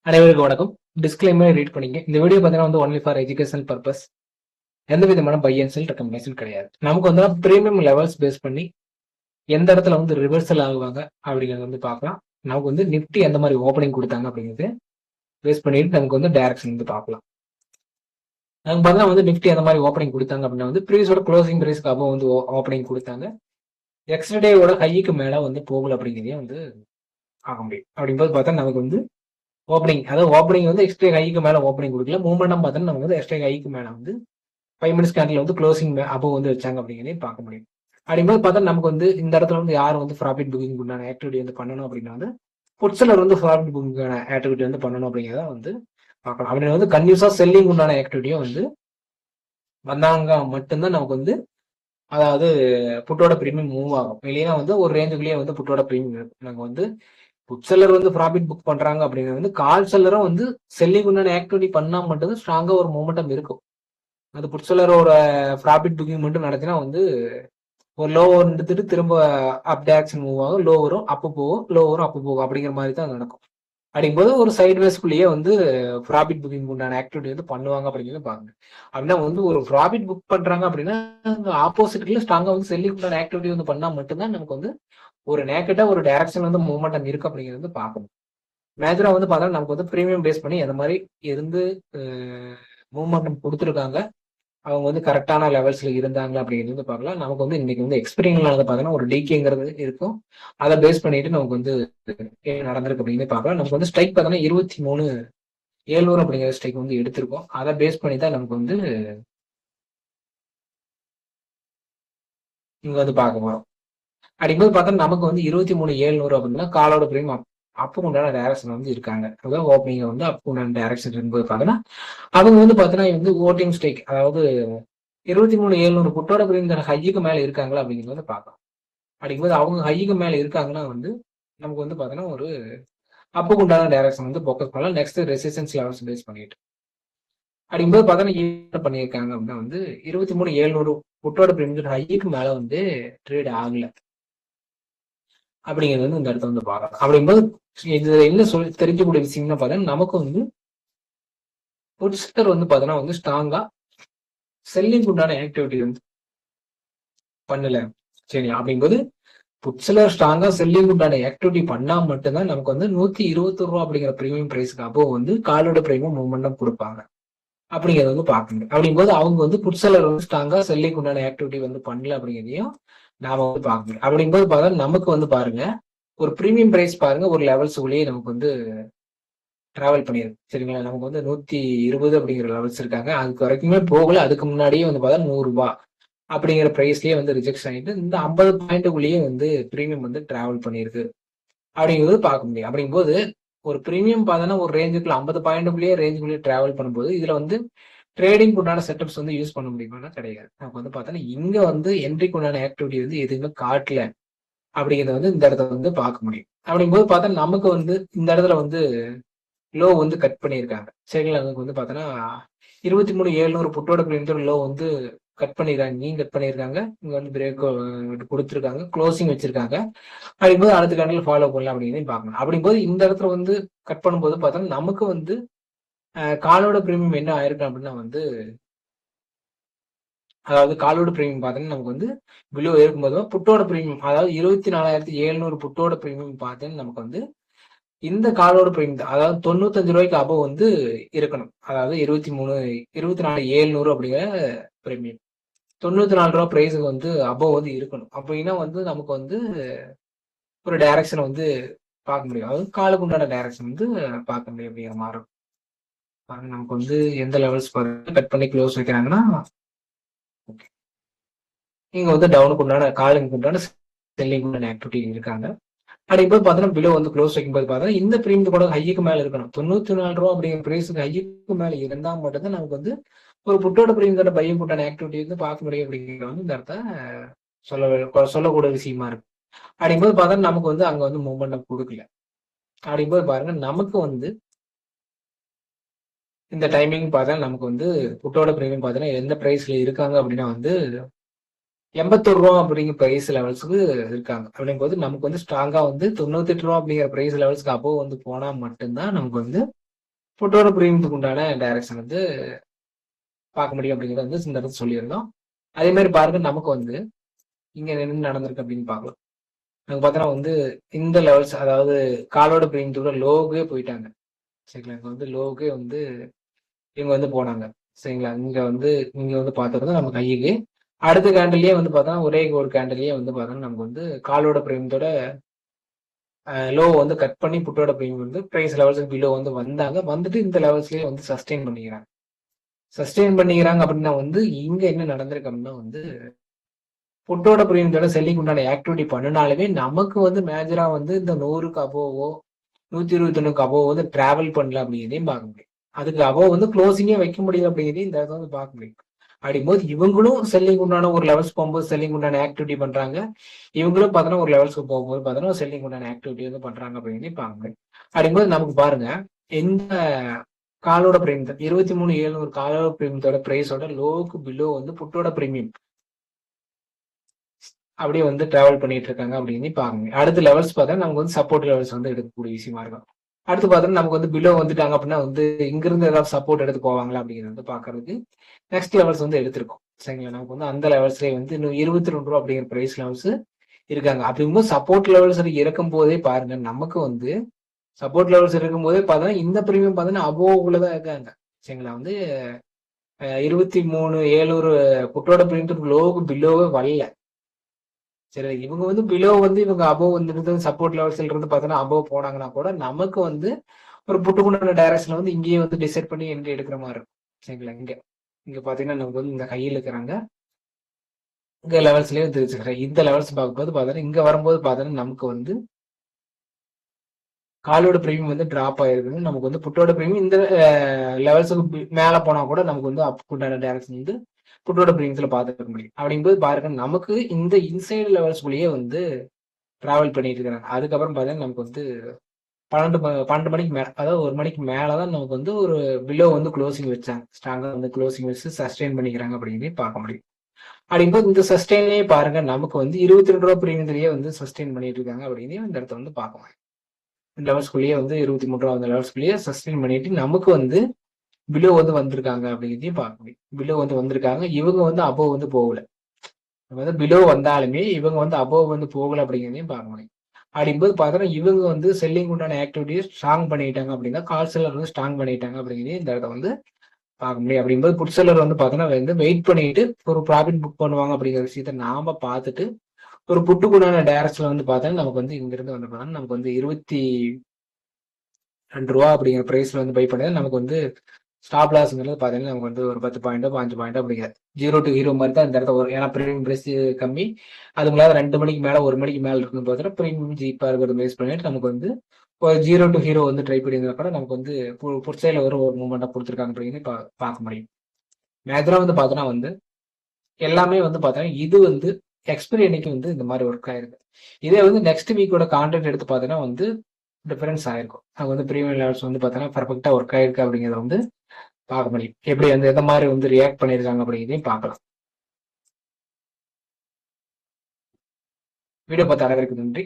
அனைவருக்கும் வணக்கம். Disclaimer read பண்ணிங்க. இந்த வீடியோ பார்த்தீங்கன்னா வந்து ஒன்லி ஃபார் எஜுகேஷனல் பர்பஸ். எந்த விதமான பை அண்ட் செல் ரெக்கமெண்டேஷன் கிடையாது. நமக்கு வந்து பிரீமியம் லெவல்ஸ் பேஸ் பண்ணி எந்த இடத்துல வந்து ரிவர்சல் ஆகுவாங்க அப்படிங்கிறது வந்து பார்க்கலாம். நமக்கு வந்து நிப்டி எந்த மாதிரி ஓப்பனிங் கொடுத்தாங்க அப்படிங்கிறது பேஸ் பண்ணிட்டு நமக்கு வந்து டைரக்ஷன் வந்து பார்க்கலாம். நமக்கு பார்த்தீங்கன்னா வந்து நிப்டி எந்த மாதிரி ஓப்பனிங் கொடுத்தாங்க அப்படின்னா வந்து ப்ரீஸோட க்ளோசிங் ப்ரைஸ்க்கு அப்போ வந்து ஓப்பனிங் கொடுத்தாங்க. எக்ஸ்டர்டேவோட ஹைக்கு மேலே வந்து போகல அப்படிங்கிறதையும் வந்து ஆக முடியும். அப்படிங்கும்போது பார்த்தா நமக்கு வந்து ஓப்பனிங், அதாவது ஓப்பனிங் வந்து எக்ஸ்ட்ரா ஹைக்கு மேலே ஓப்பனிங் கொடுக்கல. மூவ்மெண்டம் பார்த்தோன்னா நமக்கு வந்து எக்ஸ்ட்ரா ஹைக்கு மேலே வந்து 5 மினிட்ஸ் கேண்டில் வந்து க்ளோசிங் அப்போ வந்து வச்சாங்க அப்படிங்கிறதையும் பார்க்க முடியும். அப்படிங்கும்போது பார்த்தா நமக்கு வந்து இந்த இடத்துல வந்து யார் வந்து ப்ராஃபிட் புக்கிங் உண்டான ஆக்டிவிட்டி வந்து பண்ணணும் அப்படின்னா வந்து புட்சலர் வந்து ப்ராஃபிட் புக்கிங்கான ஆக்டிவிட்டி வந்து பண்ணணும் அப்படிங்கிறத வந்து பார்க்கலாம். அப்படின்னு வந்து கன்யூஸா செல்லிங் உண்டான ஆக்டிவிட்டியும் வந்து வந்தாங்க மட்டும்தான் நமக்கு வந்து அதாவது புட்டோட பிரீமியம் மூவ் ஆகும். இல்லைன்னா வந்து ஒரு ரேஞ்சுக்குள்ளேயே வந்து புட்டோட பிரீமியம் இருக்கும். நாங்கள் வந்து புட் செல்லர் வந்து ப்ராஃபிட் புக் பண்றாங்க அப்படிங்கிறது வந்து கால் செல்லரும் வந்து செல்லிங் உண்டான ஆக்டிவிட்டி பண்ணா மட்டும்தான் ஸ்ட்ராங்கா ஒரு மூமெண்டம் இருக்கும். அது புட் செல்லரோட ப்ராஃபிட் புக்கிங் மட்டும் நடத்தினா வந்து ஒரு லோ எடுத்துட்டு திரும்ப அப் டைரக்ஷன் மூவ் ஆகும், லோ வரும் அப்பு போகும், லோ வரும் அப்பு போகும் அப்படிங்கிற மாதிரி தான் நடக்கும். அப்படிங்கும்போது ஒரு சைட் வேஸ்க்குள்ளேயே வந்து ப்ராஃபிட் புக்கிங் உண்டான ஆக்டிவிட்டி வந்து பண்ணுவாங்க அப்படிங்கிறது பாருங்க. அப்படின்னா வந்து ஒரு ப்ராஃபிட் புக் பண்றாங்க அப்படின்னா ஆப்போசிட்ல ஸ்ட்ராங்கா வந்து செல்லிங் உண்டான ஆக்டிவிட்டி வந்து பண்ணா மட்டும்தான் நமக்கு வந்து ஒரு நேக்கட்டா ஒரு டைரக்ஷன் வந்து மூவ்மெண்ட் இருக்கு அப்படிங்கிறது வந்து பார்க்கணும். மேஜரா வந்து பார்த்தா நமக்கு வந்து ப்ரீமியம் பேஸ் பண்ணி எந்த மாதிரி இருந்து மூவ்மெண்ட் கொடுத்துருக்காங்க, அவங்க வந்து கரெக்டான லெவல்ஸ்ல இருந்தாங்க அப்படிங்கிறது வந்து பார்க்கலாம். நமக்கு வந்து இன்னைக்கு வந்து எக்ஸ்பீரியன்ஸ் பார்த்தீங்கன்னா ஒரு டிகேங்கிறது இருக்கும். அதை பேஸ் பண்ணிட்டு நமக்கு வந்து நடந்திருக்கு அப்படின்னு பார்க்கலாம். நமக்கு வந்து ஸ்ட்ரைக் பார்த்தோன்னா 23,700 அப்படிங்கிற ஸ்ட்ரைக் வந்து எடுத்திருக்கோம். அதை பேஸ் பண்ணி தான் நமக்கு வந்து இங்க வந்து பார்க்க போறோம். அப்படிங்கும்போது பார்த்தா நமக்கு வந்து 23,700 அப்படின்னா காலோட பிரீமியம் அப்பு உண்டான டைரக்ஷன் வந்து இருக்காங்க. அதாவது ஓப்பனிங் வந்து அப்பு உண்டான டைரக்ஷன் இருக்கும்போது பார்த்தோன்னா அவங்க வந்து பார்த்தீங்கன்னா வந்து ஓட்டிங் ஸ்ட்ரைக், அதாவது 23,700 புட்டோட பிரீமியம் ஹைக்கு மேல இருக்காங்களா அப்படிங்கிறது வந்து பார்க்கலாம். அப்படிங்கும்போது அவங்க ஹைக்கு மேல இருக்காங்கன்னா வந்து நமக்கு வந்து பார்த்தீங்கன்னா ஒரு அப்புக்கு உண்டான டைரக்ஷன் வந்து ஃபோக்கஸ் பண்ணலாம். நெக்ஸ்ட் ரெசிஸ்டன்ஸ் லெவல்ஸ் பேஸ் பண்ணிட்டு அப்படிங்கும்போது பார்த்தீங்கன்னா என்ன பண்ணியிருக்காங்க அப்படின்னா வந்து 23,700 புட்டோட பிரீமியம் ஹைக்கு மேல வந்து ட்ரேட் ஆகல அப்படிங்கிறது வந்து இந்த இடத்த வந்து பார்க்கலாம். அப்படிங்கும்போது இது என்ன சொல்லி தெரிஞ்சக்கூடிய விஷயம்னா பார்த்தீங்கன்னா நமக்கு வந்து புட்ஸ்டர் வந்து பார்த்தீங்கன்னா வந்து ஸ்ட்ராங்கா செல்லிங் உண்டான ஆக்டிவிட்டி வந்து பண்ணல. சரி, அப்படிங்கும்போது புட்ஸ்லர் ஸ்ட்ராங்கா செல்லிங் உண்டான ஆக்டிவிட்டி பண்ணா மட்டும்தான் நமக்கு வந்து 121 ரூபா அப்படிங்கிற பிரீமியம் பிரைஸ்க்கு அப்போ வந்து காலோட பிரீமியம் மூவ்மெண்டம் கொடுப்பாங்க அப்படிங்கிறத வந்து பார்க்கணும். அப்படிங்கும்போது அவங்க வந்து புட்சலர் வந்து ஸ்ட்ராங்கா செல்லிங் உண்டான ஆக்டிவிட்டி வந்து பண்ணல அப்படிங்கிறதையும் நாம வந்து பார்க்கணும். அப்படிங்கும்போது பார்த்தா நமக்கு வந்து பாருங்க ஒரு பிரீமியம் பிரைஸ் பாருங்க ஒரு லெவல்ஸுக்குள்ளேயே நமக்கு வந்து டிராவல் பண்ணியிருக்கு. சரிங்களா, நமக்கு வந்து 120 அப்படிங்கிற லெவல்ஸ் இருக்காங்க. அதுக்கு வரைக்குமே போகல. அதுக்கு முன்னாடியே வந்து பார்த்தா 100 ரூபாய் அப்படிங்கிற பிரைஸ்லயே வந்து ரிஜெக்ட் ஆகிட்டு இந்த 50 பாயிண்ட்டுக்குள்ளேயே வந்து பிரீமியம் வந்து டிராவல் பண்ணியிருக்கு அப்படிங்கிறது பார்க்க முடியும். அப்படிங்கும்போது ஒரு பிரீமியம் பார்த்தோன்னா ஒரு ரேஞ்சுக்குள்ள 50 பாயிண்ட்டுக்குள்ளேயே ரேஞ்சுக்குள்ளேயே டிராவல் பண்ணும்போது இதுல வந்து ட்ரேடிங் உண்டான செட்டப்ஸ் வந்து யூஸ் பண்ண முடியுமானா கிடையாது. நமக்கு வந்து பார்த்தோன்னா இங்க வந்து என்ட்ரிக்கு உண்டான ஆக்டிவிட்டி வந்து எதுவுமே காட்டல அப்படிங்கிறத வந்து இந்த இடத்துல வந்து பார்க்க முடியும். அப்படிங்கும்போது பார்த்தா நமக்கு வந்து இந்த இடத்துல வந்து லோ வந்து கட் பண்ணியிருக்காங்க. சரிங்களா, நமக்கு வந்து பார்த்தோன்னா 23,700 புட்டோட பிரீமியம் லோ வந்து கட் பண்ணிருக்காங்க. நீங்க கட் பண்ணிருக்காங்க. இங்க வந்து பிரேக் கொடுத்துருக்காங்க, க்ளோசிங் வச்சிருக்காங்க. அப்படிங்கும்போது அடுத்த கண்டில் ஃபாலோ பண்ணலாம் அப்படிங்கிறதையும் பார்க்கணும். அப்படிங்கும்போது இந்த இடத்துல வந்து கட் பண்ணும்போது பார்த்தோன்னா நமக்கு வந்து காலோட பிரீமியம் என்ன ஆயிருக்கு அப்படின்னா வந்து அதாவது காலோட பிரீமியம் பார்த்தீங்கன்னா நமக்கு வந்து பிலோ இருக்கும்போது புட்டோட பிரீமியம் அதாவது 24,700 புட்டோட பிரீமியம் பார்த்தீங்கன்னா நமக்கு வந்து இந்த காலோட பிரீமியம் அதாவது 95 ரூபாய்க்கு அபவ் வந்து இருக்கணும். அதாவது 24,700 அப்படிங்கிற பிரீமியம் 94 ரூபா பிரைஸுக்கு வந்து அபவ் வந்து இருக்கணும். அப்படின்னா வந்து நமக்கு வந்து ஒரு டைரக்ஷன் வந்து பார்க்க முடியும். அதாவது காலுக்கு உண்டான டைரக்ஷன் வந்து பார்க்க முடியும் அப்படிங்கிற மாதிரி இருக்கும். நமக்கு வந்து எந்த லெவல்ஸ் கட் பண்ணி க்ளோஸ் வைக்கிறாங்கன்னா இங்க வந்து டவுனுக்கு உண்டான காலுக்கு உண்டான செல்லிங் உண்டான ஆக்டிவிட்டி இருக்காங்க. அப்படிங்கும்போது பார்த்தோன்னா பிலோ வந்து க்ளோஸ் வைக்கும்போது பார்த்தோன்னா இந்த பிரீமியம் கூட ஹைக்கு மேல இருக்கணும். 94 ரூபா அப்படிங்கிற பிரைஸுக்கு ஹைக்கு மேல இருந்தா மட்டும்தான் நமக்கு வந்து ஒரு புட்டோட பிரீமியம் பையன் உண்டான ஆக்டிவிட்டி வந்து பார்க்க முடியும் அப்படிங்கிறது வந்து இந்த இடத்த சொல்லக்கூடிய விஷயமா இருக்கு. அப்படிங்கும்போது பார்த்தா நமக்கு வந்து அங்க வந்து மூவ்மெண்ட் கொடுக்கல. அப்படிங்கும்போது பாருங்க நமக்கு வந்து இந்த டைமிங் பார்த்தா நமக்கு வந்து புட்டோட பிரீமியம் பார்த்தீங்கன்னா எந்த பிரைஸ்ல இருக்காங்க அப்படின்னா வந்து 81 ரூபா அப்படிங்கிற பிரைஸ் லெவல்ஸுக்கு இருக்காங்க. அப்படிங்கும்போது நமக்கு வந்து ஸ்ட்ராங்கா வந்து 98 ரூபா அப்படிங்கிற பிரைஸ் லெவல்ஸ்க்கு அப்போ வந்து போனா மட்டும்தான் நமக்கு வந்து புட்டோட பிரீமியத்துக்கு உண்டான டைரக்ஷன் வந்து பார்க்க முடியும் அப்படிங்கிறத வந்து இந்த இடத்துல சொல்லியிருந்தோம். அதே மாதிரி பாருங்க, நமக்கு வந்து இங்க என்ன நடந்திருக்கு அப்படின்னு பார்க்கலாம். நமக்கு பார்த்தோன்னா வந்து இந்த லெவல்ஸ், அதாவது காலோட பிரீமியத்தோட லோவுக்கே போயிட்டாங்க. சரிங்களா, இங்க வந்து லோவுக்கே வந்து இவங்க வந்து போனாங்க. சரிங்களா, இங்க வந்து பார்த்தோம்னா நம்ம கையிலே அடுத்த கேண்டிலே வந்து பார்த்தோன்னா ஒரே ஒரு கேண்டிலே வந்து பார்த்தோன்னா நமக்கு வந்து காலோட பிரீமியத்தோட லோ வந்து கட் பண்ணி புட்டோட பிரீமியம் வந்து பிரைஸ் லெவல்ஸுக்கு பிலோ வந்து வந்தாங்க. வந்துட்டு இந்த லெவல்ஸ்லயே வந்து சஸ்டெயின் பண்ணிக்கிறாங்க. சஸ்டெயின் பண்ணிக்கிறாங்க அப்படின்னா வந்து இங்க என்ன நடந்திருக்கு அப்படின்னா வந்து புட்டோட பிரீமியத்தோட செல்லிங் உண்டான ஆக்டிவிட்டி பண்ணினாலுமே நமக்கு வந்து மேஜரா வந்து இந்த 100க்கு அபோவோ 121க்கு அபோவ் வந்து டிராவல் பண்ணல அப்படிங்கிறதையும் பார்க்க முடியும். அதுக்கு அபோவ் வந்து க்ளோசிங்கே வைக்க முடியல அப்படிங்கிறதையும் இந்த இடத்துல வந்து பார்க்க முடியும். அப்படிங்கும்போது இவங்களும் செல்லிங் உண்டான ஒரு லெவல்ஸ் போகும்போது செல்லிங் உண்டான ஆக்டிவிட்டி பண்றாங்க. இவங்களும் பார்த்தோன்னா ஒரு லெவல்ஸ்க்கு போகும்போது பார்த்தோன்னா செல்லிங் உண்டான ஆக்டிவிட்டி வந்து பண்றாங்க அப்படிங்கிறதையும் பார்க்க முடியும். அப்படிங்கும்போது நமக்கு பாருங்க, இந்த காலோட பிரீமியம் 23,700 காலோட பிரீமியத்தோட பிரைஸோட லோவுக்கு பிலோ வந்து புட்டோட பிரீமியம் அப்படியே வந்து டிராவல் பண்ணிட்டு இருக்காங்க அப்படின்னு பாருங்க. அடுத்த லெவல்ஸ் பார்த்தா நமக்கு வந்து சப்போர்ட் லெவல்ஸ் வந்து எடுக்கக்கூடிய விஷயமா இருக்கும். அடுத்து பார்த்தோம்னா நமக்கு வந்து பிலோ வந்துட்டாங்க அப்படின்னா வந்து இங்கிருந்து ஏதாவது சப்போர்ட் எடுத்து போவாங்களா அப்படிங்கிறது வந்து பாக்குறதுக்கு நெக்ஸ்ட் லெவல்ஸ் வந்து எடுத்திருக்கோம். சரிங்களா, நமக்கு வந்து அந்த லெவல்ஸ்லேயே வந்து இன்னும் 22 ரூபா அப்படிங்கிற பிரைஸ் லெவல்ஸ் இருக்காங்க. அப்படிங்கும்போது சப்போர்ட் லெவல்ஸ் இருக்கும் போதே பாருங்க, நமக்கு வந்து சப்போர்ட் லெவல்ஸ் இருக்கும் போதே பார்த்தோன்னா இந்த பிரீமியம் பார்த்தீங்கன்னா அபோவ்லதான் இருக்காங்க. சரிங்களா, வந்து 23,700 புட்டோட பிரீமியம் லோவுக்கு பிலோவே வரல. சரி, இவங்க வந்து பிலோ வந்து இவங்க அபோவ் வந்து சப்போர்ட் லெவல்ஸ்ல இருந்து பார்த்தோன்னா அபோவ் போனாங்கன்னா கூட நமக்கு வந்து ஒரு புட்டுக்குண்டான டைரக்ஷன்ல வந்து இங்கேயே வந்து டிசைட் பண்ணி என்ட்ரி எடுக்கிற மாதிரி இருக்கும். சரிங்களா, இங்க பாத்தீங்கன்னா நமக்கு வந்து இந்த கையில் இருக்கிறாங்க, இங்க லெவல்ஸ்லயே தெரிஞ்சுக்கிறேன். இந்த லெவல்ஸ் பார்க்கும்போது பார்த்தோன்னா இங்க வரும்போது பார்த்தோன்னா நமக்கு வந்து காலோட பிரீமியம் வந்து டிராப் ஆயிருக்குது. நமக்கு வந்து புட்டோட பிரீமியம் இந்த லெவல்ஸுக்கு மேல போனா கூட நமக்கு வந்து அப் உண்டான டைரக்ஷன் வந்து புட்டோட பிரீமியத்துல பார்த்துக்க முடியும். அப்படிங்கும்போது பாருங்க, நமக்கு இந்த இன்சைடு லெவல்ஸ்குள்ளேயே வந்து டிராவல் பண்ணிட்டு இருக்காங்க. அதுக்கப்புறம் பார்த்தீங்கன்னா நமக்கு வந்து 12 மணிக்கு மேல, அதாவது 1 மணிக்கு மேலதான் நமக்கு வந்து ஒரு பிலோ வந்து க்ளோசிங் வச்சாங்க. ஸ்ட்ராங்கா வந்து க்ளோசிங் வச்சு சஸ்டெயின் பண்ணிக்கிறாங்க அப்படின்னு பார்க்க முடியும். அப்படிங்கும்போது இந்த சஸ்டெயினே பாருங்க, நமக்கு வந்து 22 ரூபா பிரீமியத்திலேயே வந்து சஸ்டெயின் பண்ணிட்டு இருக்காங்க அப்படின்னு இந்த இடத்த வந்து பார்க்கலாம். லெவல்ஸ்குள்ளேயே வந்து 23 ரூபா அந்த லெவல்ஸ்குள்ளேயே சஸ்டெயின் பண்ணிட்டு நமக்கு வந்து பிலோ வந்து வந்திருக்காங்க அப்படிங்கிறதையும் பார்க்க முடியும். பிலோ வந்து வந்திருக்காங்க, இவங்க வந்து அபோவ் வந்து போகல. வந்து பிலோ வந்தாலுமே இவங்க வந்து அபோவ் வந்து போகல அப்படிங்கிறதையும் பார்க்க முடியும். அப்படிங்கும்போது பார்த்தோன்னா இவங்க வந்து செல்லிங் உண்டான ஆக்டிவிட்டியை ஸ்ட்ராங் பண்ணிட்டாங்க அப்படின்னா கால் செல்லர் வந்து ஸ்ட்ராங் பண்ணிட்டாங்க அப்படிங்கிறதையும் இந்த இடத்த வந்து பார்க்க முடியும். அப்படிங்கும்போது புட் செல்லர் வந்து பார்த்தோன்னா வந்து வெயிட் பண்ணிட்டு ஒரு ப்ராஃபிட் புக் பண்ணுவாங்க அப்படிங்கிற விஷயத்த நாம பார்த்துட்டு ஒரு புட்டுக்குண்டான டைரக்ஷன்ல வந்து பார்த்தோன்னா நமக்கு வந்து இங்கிருந்து வந்து பார்த்தோன்னா நமக்கு வந்து 22 ரூபா அப்படிங்கிற பிரைஸ்ல வந்து பை பண்ணது நமக்கு வந்து ஸ்டாப் லாஸ்ங்கிறது பார்த்தீங்கன்னா நமக்கு வந்து ஒரு 10 பாயிண்டோ 5 பாயிண்டோ அப்படிங்கிறது 0 to ஹீரோ மாதிரி தான் இந்த இடத்த வரும். ஏன்னா பிரீமியம் பிரைஸ் கம்மி, அது மேலே 2 மணிக்கு மேலே 1 மணிக்கு மேலே இருக்குன்னு பார்த்தீங்கன்னா பிரீமியம் ஜீப்பாக இருக்கிறது பேஸ் பண்ணிட்டு நமக்கு வந்து ஒரு 0 to ஹீரோ வந்து ட்ரை பண்ணியிருந்தா கூட நமக்கு வந்து புட்சையில் ஒரு மூமெண்ட்டாக கொடுத்துருக்காங்க அப்படின்னு பார்க்க முடியும். மேஜராக வந்து பார்த்தோன்னா வந்து எல்லாமே வந்து பார்த்தோன்னா இது வந்து எக்ஸ்பைரி அன்னைக்கு வந்து இந்த மாதிரி ஒர்க் ஆயிருக்கு. இதே வந்து நெக்ஸ்ட் வீக்கோட கான்டென்ட் எடுத்து பார்த்தோன்னா வந்து டிஃபரன்ஸ் ஆயிருக்கும். அது வந்து ப்ரீமியம் லெவல்ஸ் வந்து பார்த்தோன்னா பர்ஃபெக்டாக ஒர்க் ஆயிருக்கு அப்படிங்கிறத வந்து பார்க்க முடியும். எப்படி வந்து எந்த மாதிரி வந்து ரியாக்ட் பண்ணியிருக்காங்க அப்படிங்கிறதையும் பார்க்கலாம். வீடியோ பார்த்த அனைவருக்கு நன்றி.